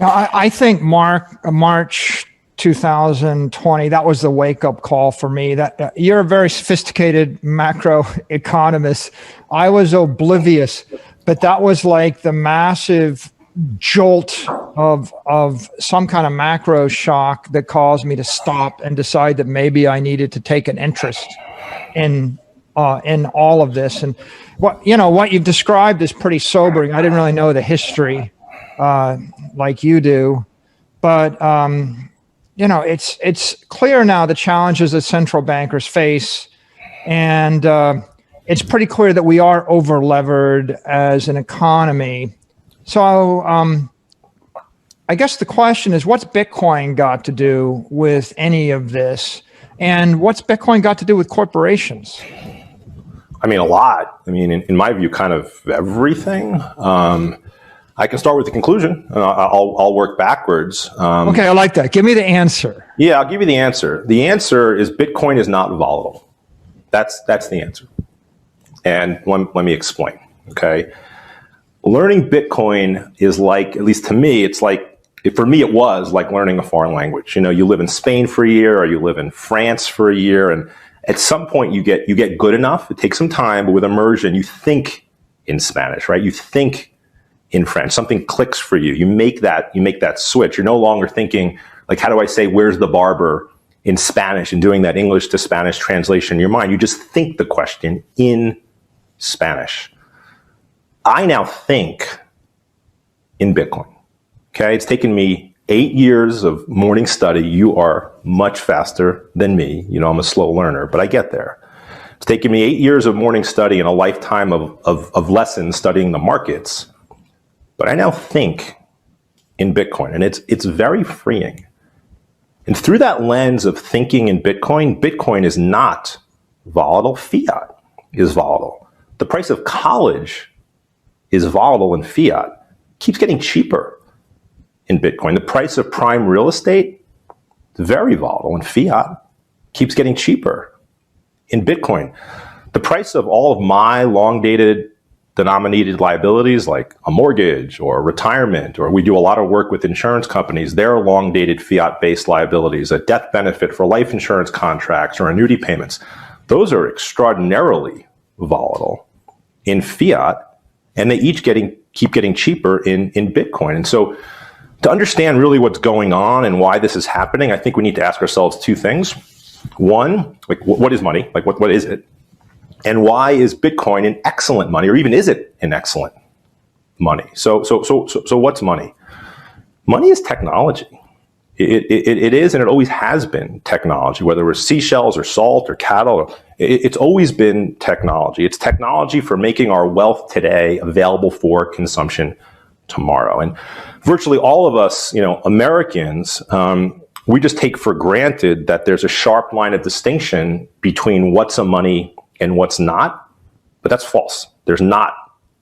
I think March 2020, that was the wake-up call for me. That you're a very sophisticated macro economist. I was oblivious, but that was like the massive jolt of some kind of macro shock that caused me to stop and decide that maybe I needed to take an interest in all of this. And what you've described is pretty sobering. I didn't really know the history like you do, but it's clear now the challenges that central bankers face, and it's pretty clear that we are over-levered as an economy. So I guess the question is, what's Bitcoin got to do with any of this? And what's Bitcoin got to do with corporations? I mean, a lot. I mean, in my view, kind of everything. I can start with the conclusion, and I'll work backwards. Okay, I like that. Give me the answer. Yeah, I'll give you the answer. The answer is Bitcoin is not volatile. That's the answer. And let me explain, okay? Learning Bitcoin is like, at least to me, it's like, for me, it was like learning a foreign language. You live in Spain for a year, or you live in France for a year, and at some point you get good enough. It takes some time, but with immersion, you think in Spanish, right? You think in French. Something clicks for you. You make that switch. You're no longer thinking, like, how do I say, where's the barber in Spanish, and doing that English to Spanish translation in your mind. You just think the question in Spanish. I now think in Bitcoin. Okay, it's taken me 8 years of morning study. You are much faster than me. I'm a slow learner, but I get there. It's taken me 8 years of morning study and a lifetime of lessons studying the markets. But I now think in Bitcoin, and it's very freeing. And through that lens of thinking in Bitcoin, Bitcoin is not volatile. Fiat is volatile. The price of college is volatile, and fiat keeps getting cheaper in Bitcoin. The price of prime real estate is very volatile, and fiat keeps getting cheaper in Bitcoin. The price of all of my long-dated denominated liabilities, like a mortgage or retirement, or we do a lot of work with insurance companies, they're long-dated fiat-based liabilities, a death benefit for life insurance contracts or annuity payments. Those are extraordinarily volatile in fiat, and they each keep getting cheaper in Bitcoin. And so to understand really what's going on and why this is happening, I think we need to ask ourselves two things. One, like, what is money? Like, what is it? And why is Bitcoin an excellent money, or even is it an excellent money? So what's money? Money is technology. It is, and it always has been technology, whether it was seashells or salt or cattle. It's always been technology. It's technology for making our wealth today available for consumption tomorrow. And virtually all of us, Americans, we just take for granted that there's a sharp line of distinction between what's a money and what's not, but that's false. There's not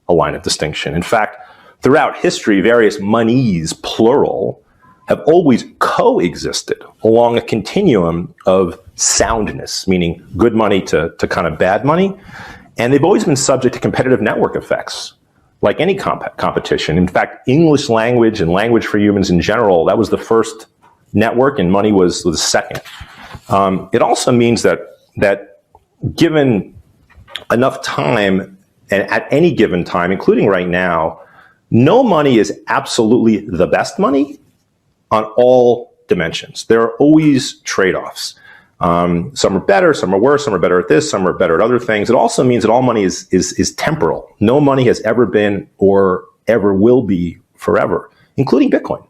a line of distinction. In fact, throughout history, various monies, plural, have always coexisted along a continuum of soundness, meaning good money to kind of bad money. And they've always been subject to competitive network effects, like any competition. In fact, English language and language for humans in general, that was the first network, and money was the second. It also means that given enough time, and at any given time, including right now, no money is absolutely the best money on all dimensions. There are always trade-offs. Some are better, some are worse, some are better at this, some are better at other things. It also means that all money is temporal. No money has ever been or ever will be forever, including Bitcoin.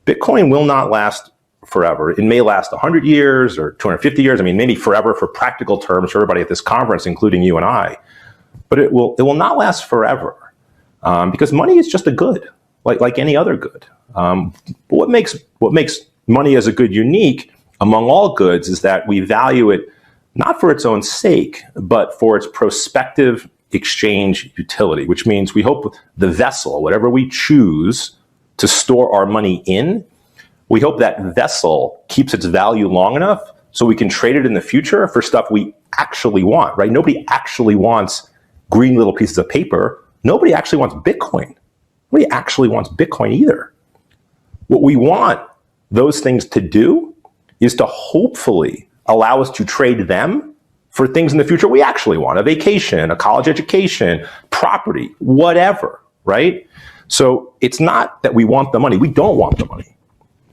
Bitcoin will not last forever. It may last 100 years or 250 years. I mean, maybe forever for practical terms for everybody at this conference, including you and I. But it will not last forever because money is just a good, like any other good. But what makes money as a good unique among all goods is that we value it not for its own sake, but for its prospective exchange utility, which means we hope the vessel, whatever we choose to store our money in, we hope that vessel keeps its value long enough so we can trade it in the future for stuff we actually want, right? Nobody actually wants green little pieces of paper. Nobody actually wants Bitcoin. Nobody actually wants Bitcoin either. What we want those things to do is to hopefully allow us to trade them for things in the future we actually want, a vacation, a college education, property, whatever, right? So it's not that we want the money. We don't want the money.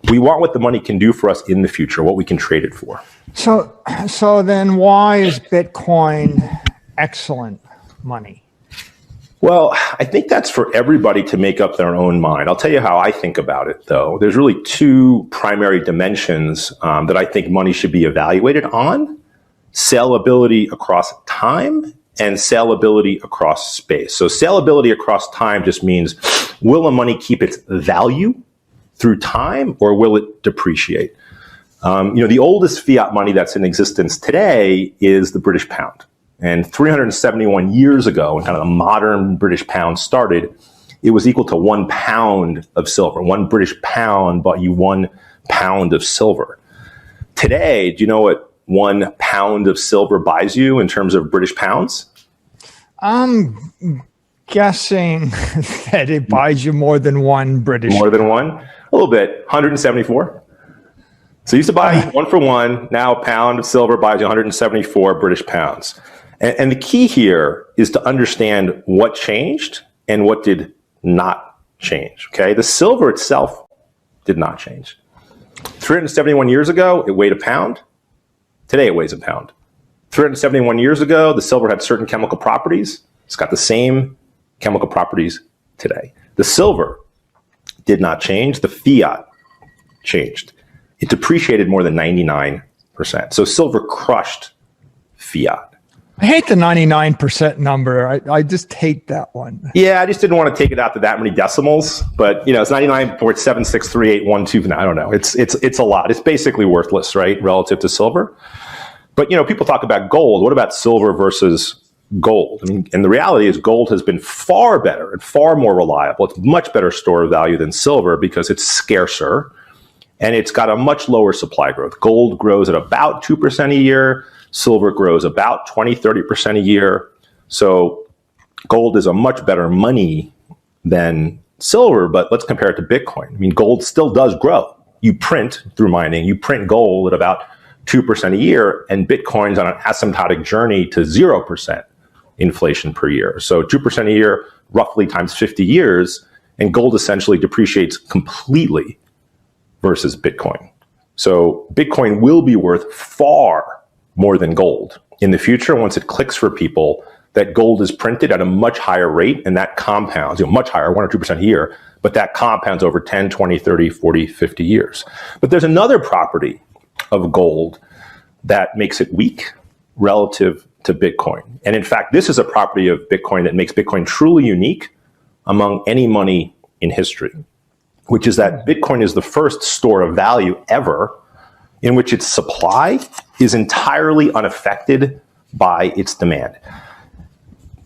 We want what the money can do for us in the future, what we can trade it for. So then why is Bitcoin excellent money? Well, I think that's for everybody to make up their own mind. I'll tell you how I think about it, though. There's really two primary dimensions that I think money should be evaluated on: sellability across time and sellability across space. So sellability across time just means, will a money keep its value through time, or will it depreciate? The oldest fiat money that's in existence today is the British pound. And 371 years ago, when kind of the modern British pound started, it was equal to 1 pound of silver. 1 British pound bought you 1 pound of silver. Today, do you know what 1 pound of silver buys you in terms of British pounds? I'm guessing that it buys you more than 1 British. More than 1? A little bit. 174. So you used to buy 1 for 1. Now a pound of silver buys you 174 British pounds. And the key here is to understand what changed and what did not change. Okay, the silver itself did not change. 371 years ago, it weighed a pound. Today, it weighs a pound. 371 years ago, the silver had certain chemical properties. It's got the same chemical properties today. The silver did not change. The fiat changed. It depreciated more than 99%. So silver crushed fiat. I hate the 99% number. I just hate that one. Yeah, I just didn't want to take it out to that many decimals, but it's 99.763812. I don't know. It's a lot. It's basically worthless, right, relative to silver. But people talk about gold. What about silver versus gold? And the reality is gold has been far better and far more reliable. It's much better store of value than silver because it's scarcer and it's got a much lower supply growth. Gold grows at about 2% a year. Silver grows about 20-30% a year. So gold is a much better money than silver, but let's compare it to Bitcoin. Gold still does grow. You print through mining, you print gold at about 2% a year, and Bitcoin's on an asymptotic journey to 0% inflation per year. So 2% a year, roughly times 50 years, and gold essentially depreciates completely versus Bitcoin. So Bitcoin will be worth far more than gold in the future once it clicks for people that gold is printed at a much higher rate, and that compounds, much higher, 1 or 2% a year, but that compounds over 10, 20, 30, 40, 50 years. But there's another property of gold that makes it weak relative to Bitcoin. And in fact, this is a property of Bitcoin that makes Bitcoin truly unique among any money in history, which is that Bitcoin is the first store of value ever in which its supply is entirely unaffected by its demand.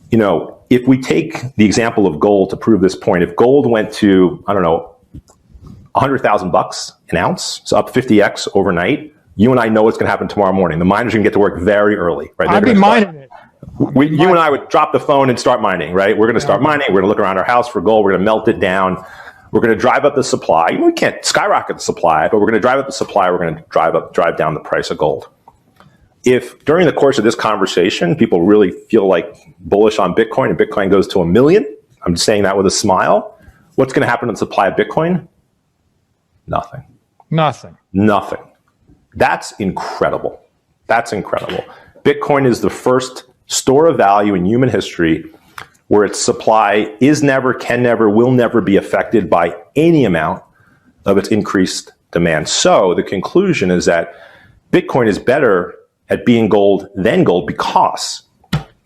If we take the example of gold to prove this point, if gold went to, $100,000 an ounce, so up 50x overnight, you and I know what's going to happen tomorrow morning. The miners are going to get to work very early, right? I'd be mining it. You and I would drop the phone and start mining, right? We're going to start mining. We're going to look around our house for gold. We're going to melt it down. We're going to drive up the supply. We can't skyrocket the supply, but we're going to drive up the supply. We're going to drive down the price of gold. If during the course of this conversation, people really feel like bullish on Bitcoin and Bitcoin goes to 1 million, I'm just saying that with a smile, what's going to happen to the supply of Bitcoin? Nothing. That's incredible. Bitcoin is the first store of value in human history where its supply is never, can never, will never be affected by any amount of its increased demand. So the conclusion is that Bitcoin is better at being gold than gold because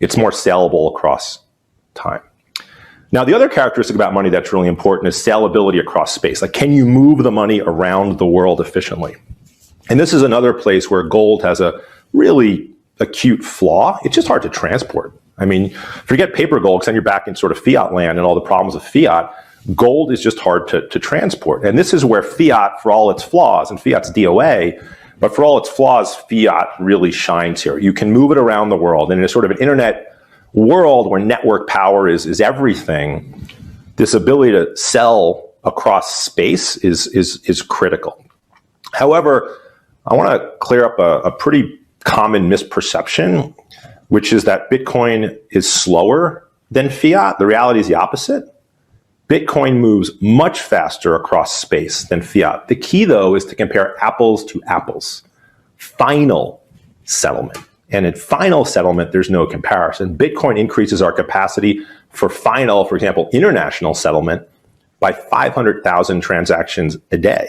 it's more sellable across time. Now, the other characteristic about money that's really important is sellability across space. Like, can you move the money around the world efficiently? And this is another place where gold has a really acute flaw. It's just hard to transport. Forget paper gold, because then you're back in sort of fiat land and all the problems of fiat. Gold is just hard to transport. And this is where fiat, for all its flaws, and fiat's DOA, but for all its flaws, fiat really shines here. You can move it around the world. And in a sort of an internet world where network power is everything, this ability to sell across space is critical. However, I want to clear up a pretty common misperception, which is that Bitcoin is slower than fiat. The reality is the opposite. Bitcoin moves much faster across space than fiat. The key, though, is to compare apples to apples. Final settlement. And in final settlement, there's no comparison. Bitcoin increases our capacity for final, for example, international settlement by 500,000 transactions a day.